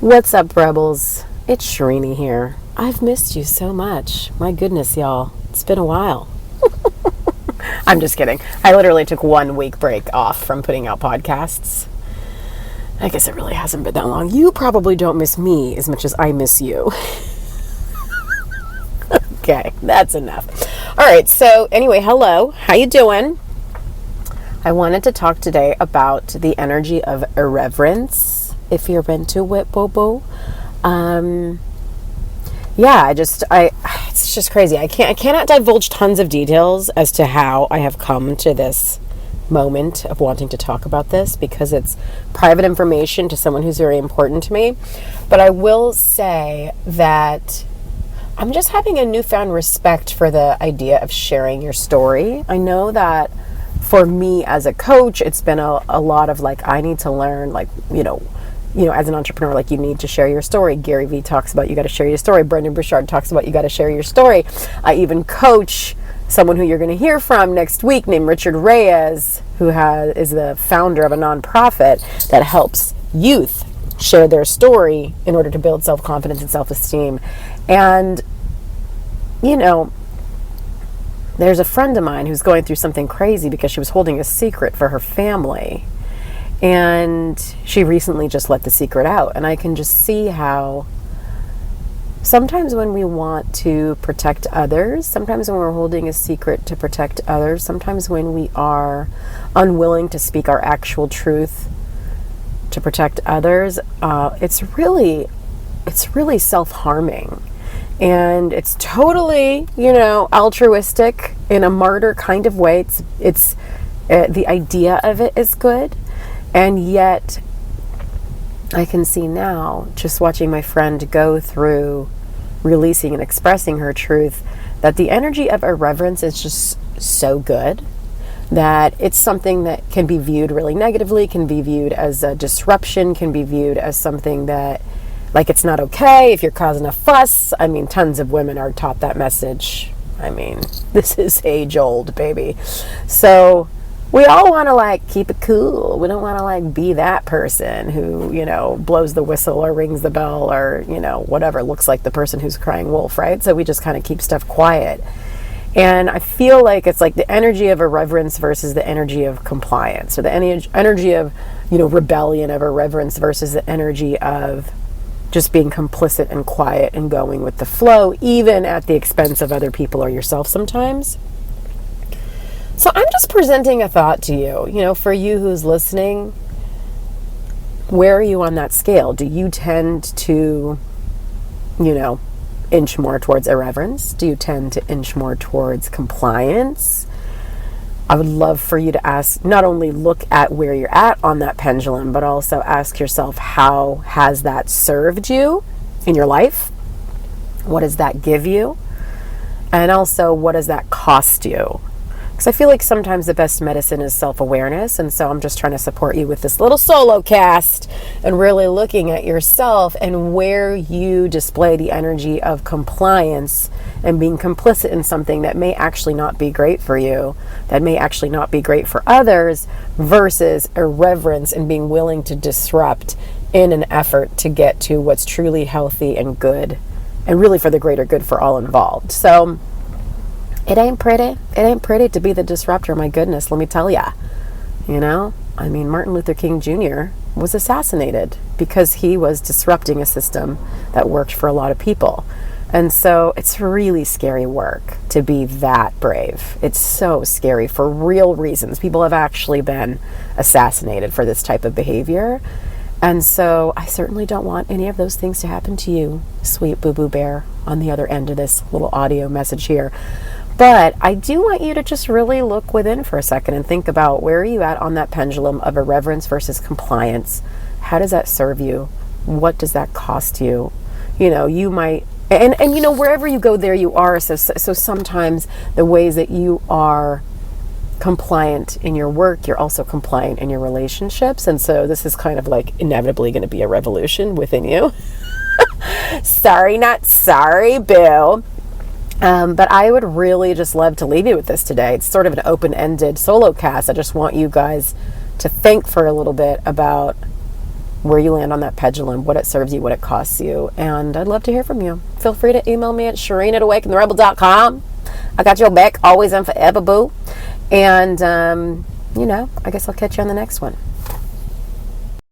What's up, Rebels? It's Shireen here. I've missed you so much. My goodness, y'all. It's been a while. I'm just kidding. I literally took 1 week break off from putting out podcasts. I guess it really hasn't been that long. You probably don't miss me as much as I miss you. Okay, that's enough. All right, so anyway, hello. How you doing? I wanted to talk today about the energy of irreverence. If you're into it, boo-boo. It's just crazy. I cannot divulge tons of details as to how I have come to this moment of wanting to talk about this because it's private information to someone who's very important to me. But I will say that I'm just having a newfound respect for the idea of sharing your story. I know that for me as a coach, it's been a lot of like, I need to learn, like, as an entrepreneur, like, you need to share your story. Gary Vee talks about you got to share your story. Brendan Burchard talks about you got to share your story. I even coach someone who you're going to hear from next week named Richard Reyes, who is the founder of a nonprofit that helps youth share their story in order to build self-confidence and self-esteem. And, there's a friend of mine who's going through something crazy because she was holding a secret for her family. And she recently just let the secret out. And I can just see how sometimes when we want to protect others, sometimes when we're holding a secret to protect others, sometimes when we are unwilling to speak our actual truth to protect others, it's really self-harming. And it's totally, altruistic in a martyr kind of way. It's the idea of it is good. And yet, I can see now, just watching my friend go through releasing and expressing her truth, that the energy of irreverence is just so good that it's something that can be viewed really negatively, can be viewed as a disruption, can be viewed as something that, like, it's not okay if you're causing a fuss. I mean, tons of women are taught that message. I mean, this is age old, baby. So we all want to keep it cool. We don't want to be that person who, blows the whistle or rings the bell or, whatever, looks like the person who's crying wolf, right? So we just kind of keep stuff quiet. And I feel like it's like the energy of irreverence versus the energy of compliance, or the energy of, rebellion of irreverence versus the energy of just being complicit and quiet and going with the flow, even at the expense of other people or yourself sometimes. So I'm just presenting a thought to you, for you who's listening. Where are you on that scale? Do you tend to, inch more towards irreverence? Do you tend to inch more towards compliance? I would love for you to not only look at where you're at on that pendulum, but also ask yourself, how has that served you in your life? What does that give you? And also, what does that cost you? Because I feel like sometimes the best medicine is self-awareness, and so I'm just trying to support you with this little solo cast and really looking at yourself and where you display the energy of compliance and being complicit in something that may actually not be great for you, that may actually not be great for others, versus irreverence and being willing to disrupt in an effort to get to what's truly healthy and good, and really for the greater good for all involved. So it ain't pretty. It ain't pretty to be the disruptor. My goodness, let me tell ya. I mean, Martin Luther King Jr. was assassinated because he was disrupting a system that worked for a lot of people. And so it's really scary work to be that brave. It's so scary for real reasons. People have actually been assassinated for this type of behavior. And so I certainly don't want any of those things to happen to you, sweet boo-boo bear, on the other end of this little audio message here. But I do want you to just really look within for a second and think about, where are you at on that pendulum of irreverence versus compliance? How does that serve you? What does that cost you? You might, and wherever you go, there you are. So sometimes the ways that you are compliant in your work, you're also compliant in your relationships. And so this is kind of like inevitably going to be a revolution within you. Sorry, not sorry, boo. But I would really just love to leave you with this today. It's sort of an open-ended solo cast. I just want you guys to think for a little bit about where you land on that pendulum, what it serves you, what it costs you. And I'd love to hear from you. Feel free to email me at shireen@awakentherebel.com. I got your back always and forever, boo. And, I guess I'll catch you on the next one.